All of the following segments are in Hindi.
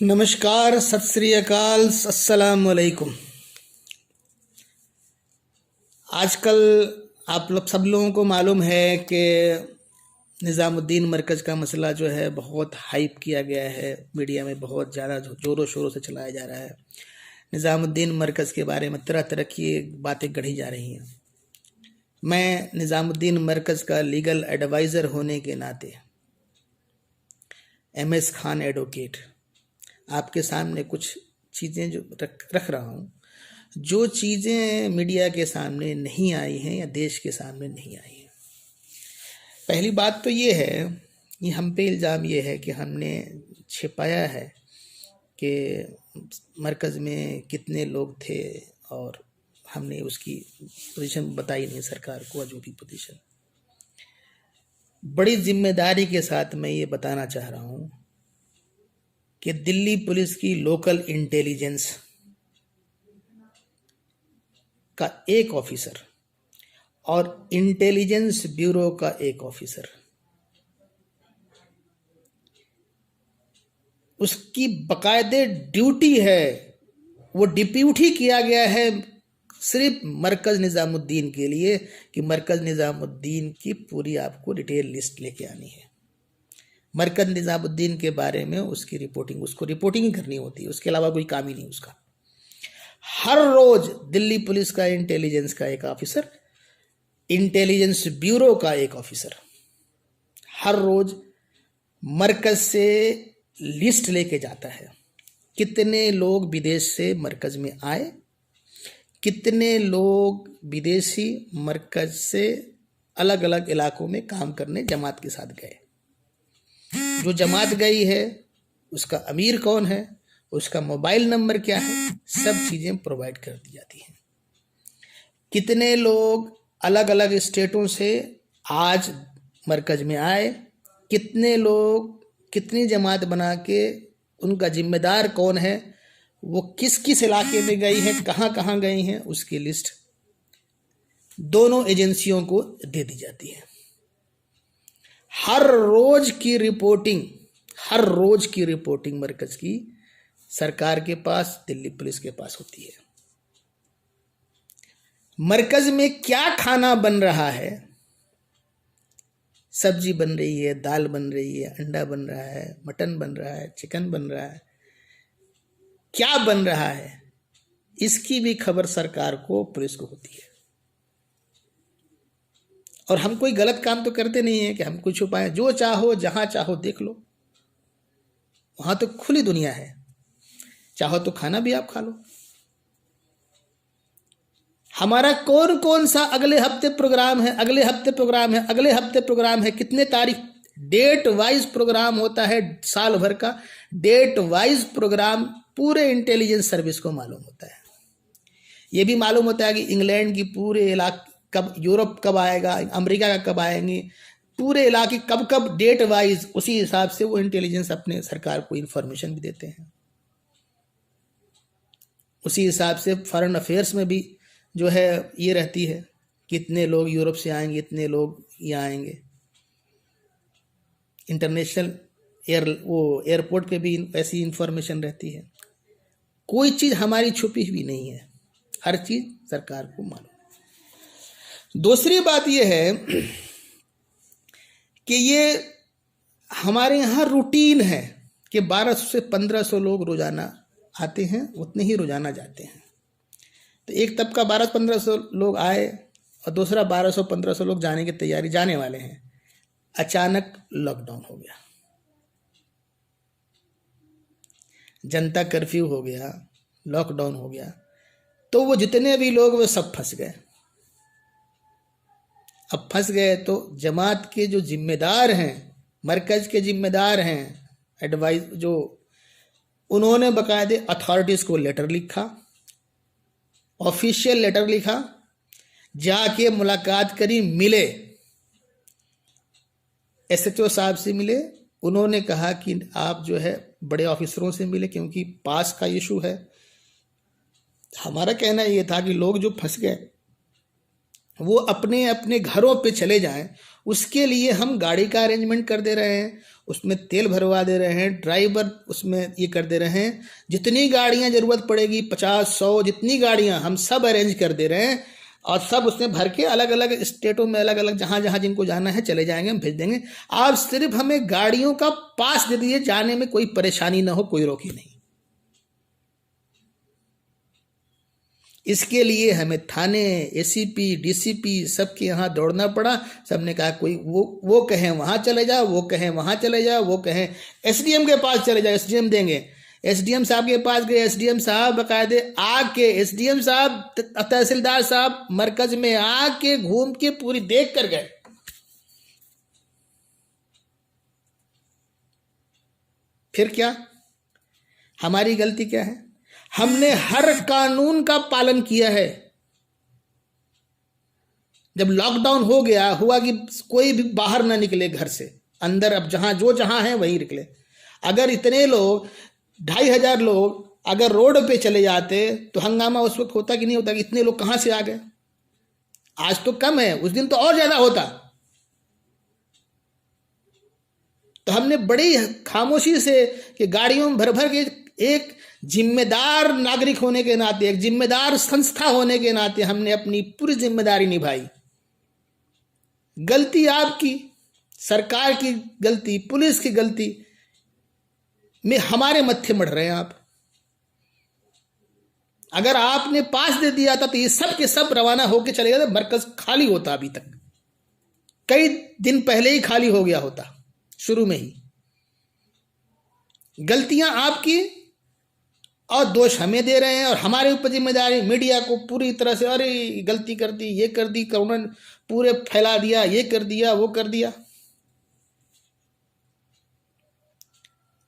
नमस्कार, सत श्री अकाल, अस्सलाम वालेकुम। आजकल आप लोग सब लोगों को मालूम है कि निज़ामुद्दीन मरकज़ का मसला जो है बहुत हाइप किया गया है, मीडिया में बहुत ज़्यादा ज़ोरों शोरों से चलाया जा रहा है। निज़ामुद्दीन मरकज़ के बारे में तरह तरह की बातें गढ़ी जा रही हैं। मैं निज़ामुद्दीन मरकज़ का लीगल एडवाइज़र होने के नाते MS खान एडवोकेट आपके सामने कुछ चीज़ें जो रख रहा हूँ, जो चीज़ें मीडिया के सामने नहीं आई हैं या देश के सामने नहीं आई हैं। पहली बात तो ये है, ये हम पे इल्ज़ाम ये है कि हमने छिपाया है कि मरकज़ में कितने लोग थे और हमने उसकी पोजीशन बताई नहीं सरकार को, जो भी पोजीशन। बड़ी जिम्मेदारी के साथ मैं ये बताना चाह रहा हूँ कि दिल्ली पुलिस की लोकल इंटेलिजेंस का एक ऑफिसर और इंटेलिजेंस ब्यूरो का एक ऑफिसर, उसकी बाकायदे ड्यूटी है, वो डिप्यूटी किया गया है सिर्फ मरकज़ निज़ामुद्दीन के लिए कि मरकज़ निज़ामुद्दीन की पूरी आपको डिटेल लिस्ट लेके आनी है। मरकज़ निज़ामुद्दीन के बारे में उसकी रिपोर्टिंग, उसको रिपोर्टिंग ही करनी होती है, उसके अलावा कोई काम ही नहीं उसका। हर रोज दिल्ली पुलिस का इंटेलिजेंस का एक ऑफिसर, इंटेलिजेंस ब्यूरो का एक ऑफिसर हर रोज मरकज़ से लिस्ट लेके जाता है, कितने लोग विदेश से मरकज़ में आए, कितने लोग विदेशी मरकज़ से अलग अलग इलाकों में काम करने जमात के साथ गए। जो जमात गई है उसका अमीर कौन है, उसका मोबाइल नंबर क्या है, सब चीज़ें प्रोवाइड कर दी जाती हैं। कितने लोग अलग अलग स्टेटों से आज मरकज़ में आए, कितने लोग कितनी जमात बना के, उनका जिम्मेदार कौन है, वो किस किस इलाके में गई हैं, कहाँ कहाँ गई हैं, उसकी लिस्ट दोनों एजेंसियों को दे दी जाती है। हर रोज की रिपोर्टिंग मरकज़ की सरकार के पास, दिल्ली पुलिस के पास होती है। मरकज़ में क्या खाना बन रहा है, सब्जी बन रही है, दाल बन रही है, अंडा बन रहा है, मटन बन रहा है, चिकन बन रहा है, क्या बन रहा है, इसकी भी खबर सरकार को, पुलिस को होती है। और हम कोई गलत काम तो करते नहीं है कि हम कुछ छुपाएं। जो चाहो जहां चाहो देख लो, वहां तो खुली दुनिया है, चाहो तो खाना भी आप खा लो। हमारा कौन कौन सा अगले हफ्ते प्रोग्राम है, कितने तारीख, डेट वाइज प्रोग्राम होता है, साल भर का डेट वाइज प्रोग्राम पूरे इंटेलिजेंस सर्विस को मालूम होता है। ये भी मालूम होता है कि इंग्लैंड की पूरे इलाके कब, यूरोप कब आएगा, अमेरिका का कब आएंगे, पूरे इलाके कब कब, डेट वाइज, उसी हिसाब से वो इंटेलिजेंस अपने सरकार को इंफॉर्मेशन भी देते हैं। उसी हिसाब से फॉरेन अफेयर्स में भी जो है ये रहती है, कितने लोग यूरोप से आएंगे, इतने लोग यहाँ आएंगे। इंटरनेशनल एयरपोर्ट पे भी ऐसी इंफॉर्मेशन रहती है। कोई चीज़ हमारी छुपी हुई नहीं है, हर चीज़ सरकार को मालूम। दूसरी बात यह है कि ये हमारे यहाँ रूटीन है कि 1200 से 1500 लोग रोज़ाना आते हैं, उतने ही रोज़ाना जाते हैं। तो एक तबका 1200-1500 लोग आए और दूसरा 1200-1500 लोग जाने की तैयारी, जाने वाले हैं। अचानक लॉकडाउन हो गया, जनता कर्फ्यू हो गया, लॉकडाउन हो गया, तो वो जितने भी लोग वो सब फंस गए। अब फंस गए तो जमात के जो जिम्मेदार हैं, मरकज़ के जिम्मेदार हैं, एडवाइस जो, उन्होंने बाकायदे अथॉरिटीज़ को लेटर लिखा, ऑफिशियल लेटर लिखा, जाके मुलाकात करी, मिले, SHO साहब से मिले। उन्होंने कहा कि आप जो है बड़े ऑफिसरों से मिले क्योंकि पास का इशू है। हमारा कहना ये था कि लोग जो फंस गए वो अपने अपने घरों पे चले जाएं, उसके लिए हम गाड़ी का अरेंजमेंट कर दे रहे हैं, उसमें तेल भरवा दे रहे हैं, ड्राइवर उसमें ये कर दे रहे हैं, जितनी गाड़ियां ज़रूरत पड़ेगी 50-100 जितनी गाड़ियां हम सब अरेंज कर दे रहे हैं, और सब उसमें भर के अलग अलग स्टेटों में अलग अलग जहाँ जहाँ जिनको जाना है चले जाएंगे, हम भेज देंगे। आप सिर्फ हमें गाड़ियों का पास दे दीजिए, जाने में कोई परेशानी ना हो, कोई रोक ही नहीं। इसके लिए हमें थाने, एसीपी, डीसीपी सबके यहाँ दौड़ना पड़ा। सबने कहा कोई वो कहें वहाँ चले जाओ, वो कहें वहाँ चले जाओ, वो कहें एसडीएम के पास चले जाओ, एसडीएम देंगे। एसडीएम साहब के पास गए, एसडीएम साहब बकायदे आके, एसडीएम साहब तहसीलदार साहब मरकज में आके घूम के पूरी देख कर गए। फिर क्या, हमारी गलती क्या है? हमने हर कानून का पालन किया है। जब लॉकडाउन हो गया, हुआ कि कोई भी बाहर ना निकले घर से, अंदर अब जहां है वहीं निकले। अगर इतने लोग 2500 लोग अगर रोड पे चले जाते तो हंगामा उस वक्त होता कि नहीं होता, कि इतने लोग कहां से आ गए। आज तो कम है, उस दिन तो और ज्यादा होता। तो हमने बड़ी खामोशी से कि गाड़ियों में भर भर के, एक जिम्मेदार नागरिक होने के नाते, एक जिम्मेदार संस्था होने के नाते हमने अपनी पूरी जिम्मेदारी निभाई। गलती आपकी, सरकार की गलती, पुलिस की गलती में हमारे मत्थे मढ़ रहे हैं आप। अगर आपने पास दे दिया था तो ये सब के सब रवाना होकर चले जाते, मरकज खाली होता। अभी तक कई दिन पहले ही खाली हो गया होता, शुरू में ही। गलतियां आपकी और दोष हमें दे रहे हैं, और हमारे ऊपर जिम्मेदारी मीडिया को पूरी तरह से, अरे गलती कर दी, ये कर दी, कोरोना पूरे फैला दिया, ये कर दिया, वो कर दिया।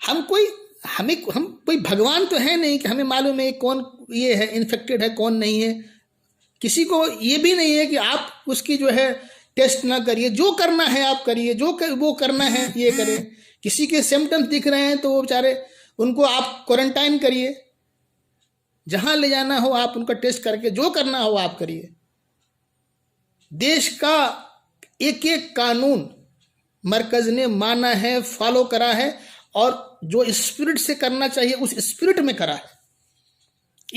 हम कोई भगवान तो है नहीं कि हमें मालूम है कौन ये है इन्फेक्टेड है, कौन नहीं है। किसी को ये भी नहीं है कि आप उसकी जो है टेस्ट ना करिए, जो करना है आप करिए, वो करना है ये करें। किसी के सिम्टम्स दिख रहे हैं तो वो बेचारे, उनको आप क्वारंटाइन करिए, जहां ले जाना हो आप उनका टेस्ट करके, जो करना हो आप करिए। देश का एक एक कानून मरकज ने माना है, फॉलो करा है, और जो स्पिरिट से करना चाहिए उस स्पिरिट में करा है।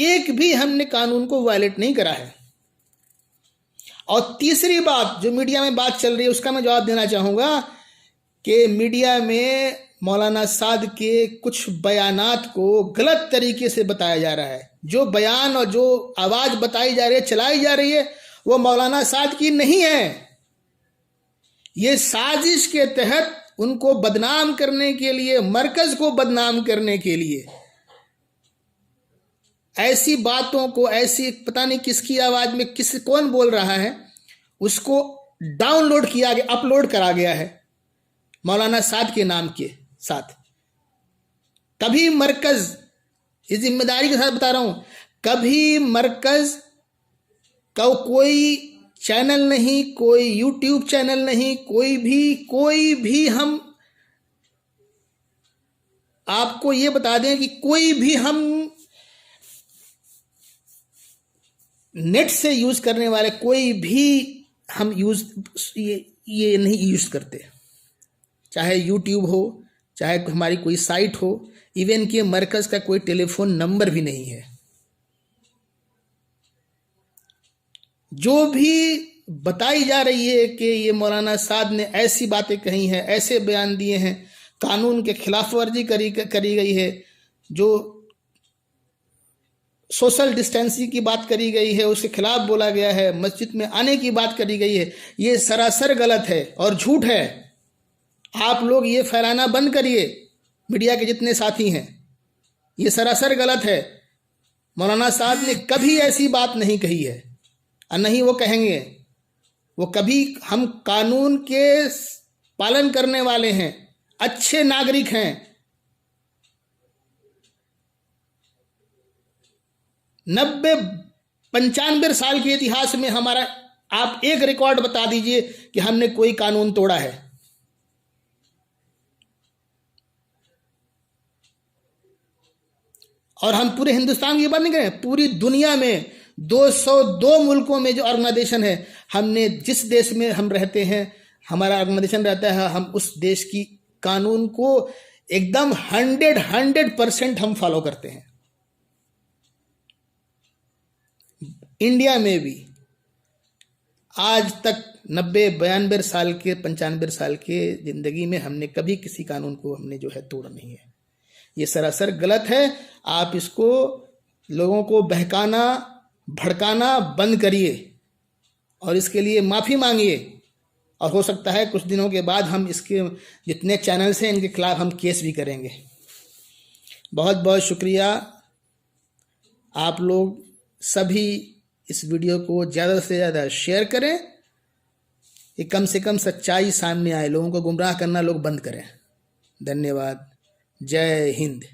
एक भी हमने कानून को वायलेट नहीं करा है। और तीसरी बात, जो मीडिया में बात चल रही है उसका मैं जवाब देना चाहूंगा कि मीडिया में मौलाना साद के कुछ बयानात को गलत तरीके से बताया जा रहा है। जो बयान और जो आवाज बताई जा रही है, चलाई जा रही है, वो मौलाना साद की नहीं है। ये साजिश के तहत उनको बदनाम करने के लिए, मरकज को बदनाम करने के लिए ऐसी बातों को, ऐसी पता नहीं किसकी आवाज में कौन बोल रहा है, उसको डाउनलोड किया गया, अपलोड करा गया है मौलाना साद के नाम के साथ। कभी मरकज, इस जिम्मेदारी के साथ बता रहा हूं, कभी मरकज का कोई चैनल नहीं, कोई यूट्यूब चैनल नहीं, कोई भी हम आपको ये बता दें कि कोई भी हम नेट से यूज करने वाले कोई भी हम ये नहीं यूज करते। चाहे यूट्यूब हो, चाहे हमारी कोई साइट हो, इवन कि मरकज का कोई टेलीफोन नंबर भी नहीं है। जो भी बताई जा रही है कि ये मौलाना साद ने ऐसी बातें कही हैं, ऐसे बयान दिए हैं, कानून के खिलाफ वर्जी करी गई है, जो सोशल डिस्टेंसिंग की बात करी गई है उसके खिलाफ बोला गया है, मस्जिद में आने की बात करी गई है, ये सरासर गलत है और झूठ है। आप लोग ये फैलाना बंद करिए, मीडिया के जितने साथी हैं, ये सरासर गलत है। मौलाना साद ने कभी ऐसी बात नहीं कही है और नहीं वो कहेंगे। वो कभी, हम कानून के पालन करने वाले हैं, अच्छे नागरिक हैं। 95 साल के इतिहास में हमारा, आप एक रिकॉर्ड बता दीजिए कि हमने कोई कानून तोड़ा है। और हम पूरे हिंदुस्तान की बात नहीं करें, पूरी दुनिया में 202 मुल्कों में जो ऑर्गेनाइजेशन है, हमने जिस देश में हम रहते हैं, हमारा ऑर्गेनाइजेशन रहता है, हम उस देश की कानून को एकदम 100% हम फॉलो करते हैं। इंडिया में भी आज तक 90-92 साल के 95 साल के जिंदगी में हमने कभी किसी कानून को हमने जो है तोड़ा नहीं है। ये सरासर गलत है। आप इसको लोगों को बहकाना भड़काना बंद करिए और इसके लिए माफ़ी मांगिए, और हो सकता है कुछ दिनों के बाद हम इसके जितने चैनल्स हैं इनके खिलाफ हम केस भी करेंगे। बहुत बहुत शुक्रिया। आप लोग सभी इस वीडियो को ज़्यादा से ज़्यादा शेयर करें कि कम से कम सच्चाई सामने आए, लोगों को गुमराह करना लोग बंद करें। धन्यवाद। जय हिंद।